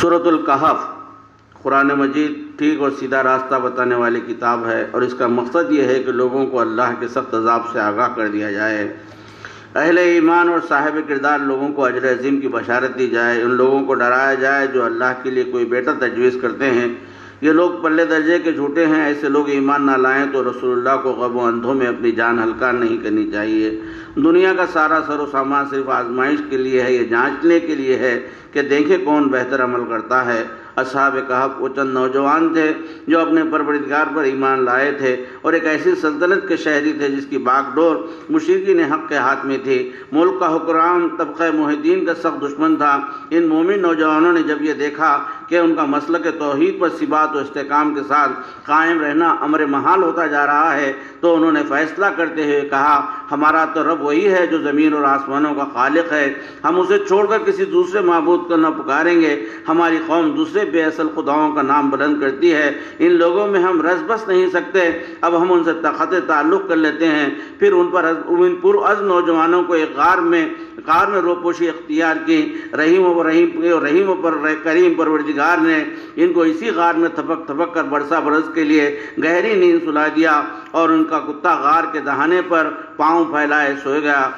سورۃ الکہف قرآن مجید ٹھیک اور سیدھا راستہ بتانے والی کتاب ہے، اور اس کا مقصد یہ ہے کہ لوگوں کو اللہ کے سخت عذاب سے آگاہ کر دیا جائے۔ اہل ایمان اور صاحب کردار لوگوں کو اجر عظیم کی بشارت دی جائے، ان لوگوں کو ڈرایا جائے جو اللہ کے لیے کوئی بیٹا تجویز کرتے ہیں۔ یہ لوگ پلے درجے کے جھوٹے ہیں، ایسے لوگ ایمان نہ لائیں تو رسول اللہ کو غم و اندھوں میں اپنی جان ہلکا نہیں کرنی چاہیے۔ دنیا کا سارا سر و سامان صرف آزمائش کے لیے ہے، یہ جانچنے کے لیے ہے کہ دیکھیں کون بہتر عمل کرتا ہے۔ اصحاب کہف وہ چند نوجوان تھے جو اپنے پروردگار پر ایمان لائے تھے اور ایک ایسی سلطنت کے شہری تھے جس کی باغ ڈور مشرکین حق کے ہاتھ میں تھی۔ ملک کا حکمران طبقہ موحدین کا سخت دشمن تھا۔ ان مومن نوجوانوں نے جب یہ دیکھا کہ ان کا مسلک توحید پر ثبات و استحکام کے ساتھ قائم رہنا امر محال ہوتا جا رہا ہے تو انہوں نے فیصلہ کرتے ہوئے کہا، ہمارا تو رب وہی ہے جو زمین اور آسمانوں کا خالق ہے، ہم اسے چھوڑ کر کسی دوسرے معبود کو نہ پکاریں گے۔ ہماری قوم دوسرے بے اصل خداؤں کا نام بلند کرتی ہے، ان لوگوں میں ہم رس بس نہیں سکتے، اب ہم ان سے خط تعلق کر لیتے ہیں۔ پھر ان پرعزم نوجوانوں کو ایک غار میں روپوشی اختیار کی۔ رحیم پر کریم پروردگار نے ان کو اسی غار میں تھپک تھپک کر برسا برس کے لیے گہری نیند سلا دیا، اور ان کا کتا غار کے دہانے پر پاؤں پھیلائے سوئے گیا۔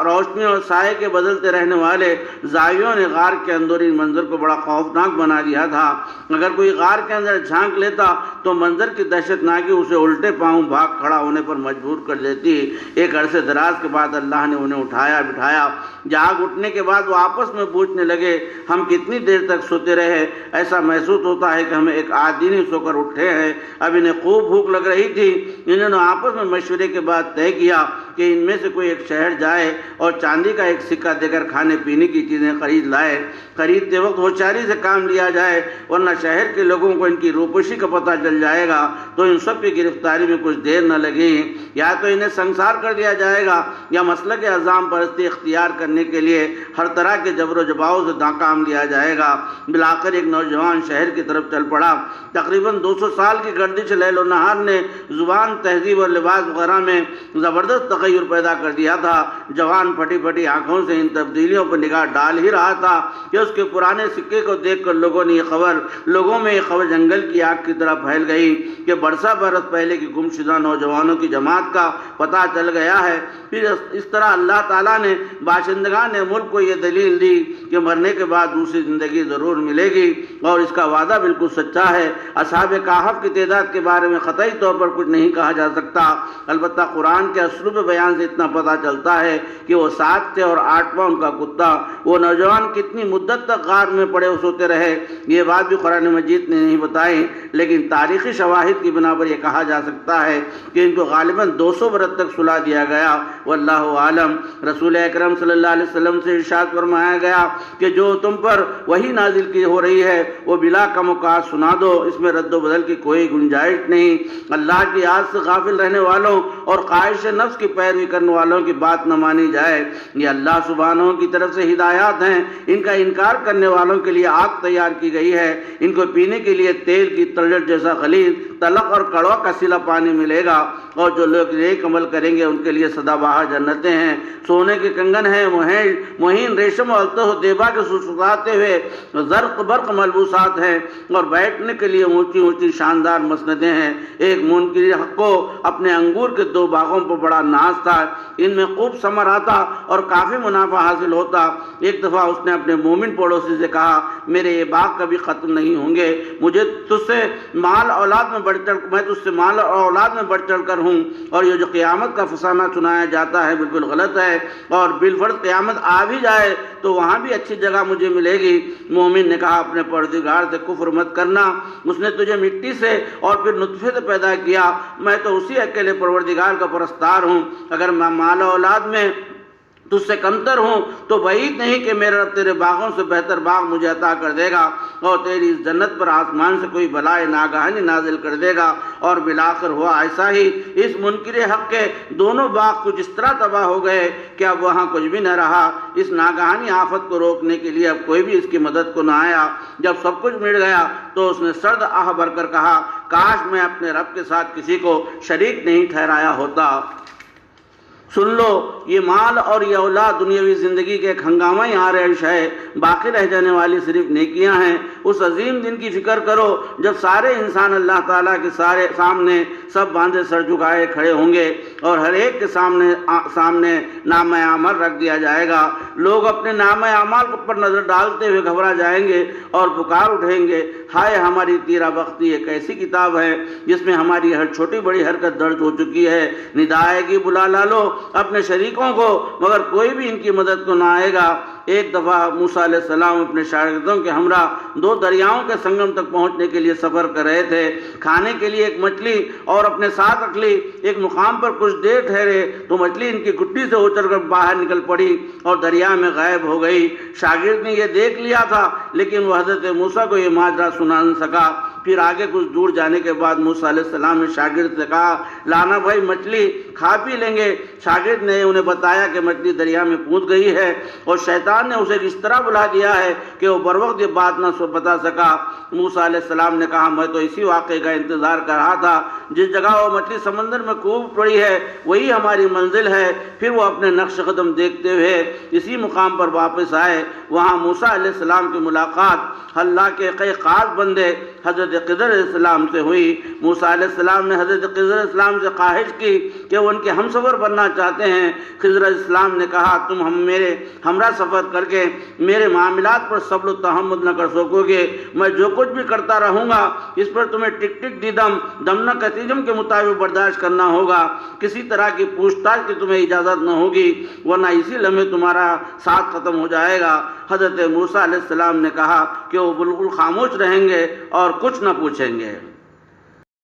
روشنی اور سائے کے بدلتے رہنے والے زاویوں نے غار کے اندرونی منظر کو بڑا خوفناک بنا دیا تھا۔ اگر کوئی غار کے اندر جھانک لیتا تو منظر کی دہشت ناکی اسے الٹے پاؤں بھاگ کھڑا ہونے پر مجبور کر دیتی۔ ایک عرصے دراز کے بعد اللہ نے انہیں اٹھایا بٹھایا۔ جاگ اٹھنے کے بعد وہ آپس میں پوچھنے لگے، ہم کتنی دیر تک سوتے رہے؟ ایسا محسوس ہوتا ہے کہ ہمیں ایک آدھی نہیں سو کر اٹھے ہیں۔ اب انہیں خوب بھوک لگ رہی تھی۔ انہوں نے آپس میں مشورے کے بعد طے کیا کہ ان میں سے کوئی ایک شہر جائے اور چاندی کا ایک سکہ دے کر کھانے پینے کی چیزیں خرید لائے۔ خریدتے وقت ہوشیاری سے کام لیا جائے، ورنہ شہر کے لوگوں کو ان کی روپوشی کا پتہ چل جائے گا تو ان سب کی گرفتاری میں کچھ دیر نہ لگے گی۔ یا تو انہیں سنسار کر دیا جائے گا یا مسلک عظام پرستی اختیار کرنے کے لیے ہر طرح کے جبر و جباؤ سے ناکام لیا جائے گا۔ بالآخر ایک نوجوان شہر کی طرف چل پڑا۔ تقریباً 200 سال کی گردش لیل و نہار نے زبان، تہذیب اور لباس وغیرہ میں زبردست تغیر پیدا کر دیا تھا۔ جوان پھٹی پھٹی آنکھوں سے ان تبدیلیوں پر نگاہ ڈال ہی رہا تھا کہ اس کے پرانے سکے کو دیکھ کر لوگوں میں یہ خبر جنگل کی آگ کی طرح پھیل گئی کہ برسا برس پہلے کی گمشدہ نوجوانوں کی جماعت کا پتہ چل گیا ہے۔ پھر اس طرح اللہ تعالیٰ نے باشندگان ملک کو یہ دلیل دی کہ مرنے کے بعد دوسری زندگی ضرور ملے گی، اور اس کا وعدہ بالکل سچا ہے۔ اصحاب کہف کی تعداد کے بارے میں قطعی طور پر کچھ نہیں کہا جا سکتا، البتہ قرآن کے اسلوب بیان سے اتنا پتہ چلتا ہے کہ وہ 7 تھے اور 8واں ان کا کتا۔ وہ نوجوان کتنی مدت تک غار میں پڑے سوتے رہے یہ بات بھی قرآن مجید نے نہیں بتائی، لیکن تاریخی شواہد کی بنا پر یہ کہا جا سکتا ہے کہ ان کو غالباً 200 برس تک سلا دیا گیا۔ واللہ عالم۔ رسول اکرم صلی اللہ علیہ وسلم سے ارشاد فرمایا گیا کہ جو تم پر وحی نازل کی ہو رہی ہے وہ بلا کم و کاس سنا دو، اس میں رد و بدل کی کوئی گنجائش نہیں۔ اللہ کی یاد سے غافل رہنے والوں اور خواہش نفس کی پیروی کرنے والوں کی بات نہ مانی جائے۔ یہ اللہ سبحانہ کی طرف سے ہدایات ہیں، ان کا انکار کرنے والوں کے لیے آگ تیار کی گئی ہے، ان کو پینے کے لیے تیل کی تلچ جیسا غلیظ، تلخ اور کڑوا کسیلا پانی ملے گا، اور جو لوگ نیک عمل کریں گے ان کے لیے سدا بہار جنتیں ہیں۔ سونے کے کنگن ہیں، مہین ریشم اور التح و دیبا کے سسکاتے ہوئے زرق برق ملبوسات ہیں، اور بیٹھنے کے لیے اونچی اونچی شاندار مسندیں ہیں۔ ایک منکر حق کو اپنے انگور کے 2 باغوں پر بڑا ناز تھا، ان میں خوب ثمر آتا اور کافی منافع حاصل ہوتا۔ ایک دفعہ اس نے اپنے مومن پڑوسی سے کہا، میرے یہ باغ کبھی ختم نہیں ہوں گے، مجھے تجھ سے مال اور اولاد میں بڑھ چڑھ کر ہوں، اور یہ جو قیامت کا فسانہ سنایا جاتا ہے بالکل غلط ہے، اور بالفرض قیامت آ بھی جائے تو وہاں بھی اچھی جگہ مجھے ملے گی۔ مومن نے کہا، اپنے پروردگار سے کفر مت کرنا، اس نے تجھے مٹی سے اور پھر نطفے سے پیدا کیا، میں تو اسی اکیلے پروردگار کا پرستار ہوں۔ اگر میں مال و اولاد میں تجھ سے کمتر ہوں تو بعید نہیں کہ میرا رب تیرے باغوں سے بہتر باغ مجھے عطا کر دے گا، اور تیری اس جنت پر آسمان سے کوئی بلائے ناگہانی نازل کر دے گا۔ اور بالآخر ہوا ایسا ہی۔ اس منکر حق کے دونوں باغ کچھ اس طرح تباہ ہو گئے کہ اب وہاں کچھ بھی نہ رہا۔ اس ناگہانی آفت کو روکنے کے لیے اب کوئی بھی اس کی مدد کو نہ آیا۔ جب سب کچھ مٹ گیا تو اس نے سرد آہ بھر کر کہا، کاش میں اپنے رب کے ساتھ کسی کو شریک نہیں ٹھہرایا ہوتا۔ سن لو، یہ مال اور یہ اولاد دنیاوی زندگی کے ایک ہنگامہ عارض ہے، باقی رہ جانے والی صرف نیکیاں ہیں۔ اس عظیم دن کی فکر کرو جب سارے انسان اللہ تعالیٰ کے سامنے سب باندھے سر جھکائے کھڑے ہوں گے اور ہر ایک کے سامنے نامہ اعمال رکھ دیا جائے گا۔ لوگ اپنے نامہ اعمال پر نظر ڈالتے ہوئے گھبرا جائیں گے اور پکار اٹھیں گے، ہائے ہماری تیرا بختی، ایک ایسی کتاب ہے جس میں ہماری ہر چھوٹی بڑی حرکت درج ہو چکی ہے۔ ندا آئے گی، بلا لا لو اپنے شریکوں کو، مگر کوئی بھی ان کی مدد کو نہ آئے گا۔ ایک دفعہ موسیٰ علیہ السلام اپنے شاگردوں کے ہمراہ 2 دریاؤں کے سنگم تک پہنچنے کے لیے سفر کر رہے تھے۔ کھانے کے لیے ایک مچھلی اور اپنے ساتھ رکھ لی۔ ایک مقام پر کچھ دیر ٹھہرے تو مچھلی ان کی گھٹی سے اچھل کر باہر نکل پڑی اور دریا میں غائب ہو گئی۔ شاگرد نے یہ دیکھ لیا تھا لیکن وہ حضرت موسیٰ کو یہ ماجرا سنا نہ سکا۔ پھر آگے کچھ دور جانے کے بعد موسیٰ علیہ السلام نے شاگرد سے کہا، لانا بھائی مچھلی کھا پی لیں گے۔ شاگرد نے انہیں بتایا کہ مچھلی دریا میں کود گئی ہے اور شیطان نے اسے اس طرح بلا دیا ہے کہ وہ بروقت یہ بات نہ بتا سکا۔ موسیٰ علیہ السلام نے کہا، میں تو اسی واقعے کا انتظار کر رہا تھا، جس جگہ وہ مچھلی سمندر میں کود پڑی ہے وہی ہماری منزل ہے۔ پھر وہ اپنے نقش قدم دیکھتے ہوئے اسی مقام پر واپس آئے۔ وہاں موسیٰ علیہ السلام کی ملاقات اللہ کے کئی خاص بندے حضرت خضر علیہ السلام سے ہوئی۔ موسیٰ علیہ السلام نے حضرت خضر علیہ السلام سے خواہش کی کہ وہ ان کے ہم سفر بننا چاہتے ہیں۔ خضر علیہ السلام نے کہا، تم میرے ہمراہ سفر کر کے میرے معاملات پر صبر و تحمل نہ کر سکو گے۔ میں جو کچھ بھی کرتا رہوں گا اس پر تمہیں ٹک ٹک دیدم دمنہ کتیجم کے مطابق برداشت کرنا ہوگا۔ کسی طرح کی پوچھ تاچھ کی تمہیں اجازت نہ ہوگی، ورنہ اسی لمحے تمہارا ساتھ ختم ہو جائے گا۔ حضرت موسیٰ علیہ السلام نے کہا کہ وہ بالکل خاموش رہیں گے اور کچھ نہ پوچھیں گے۔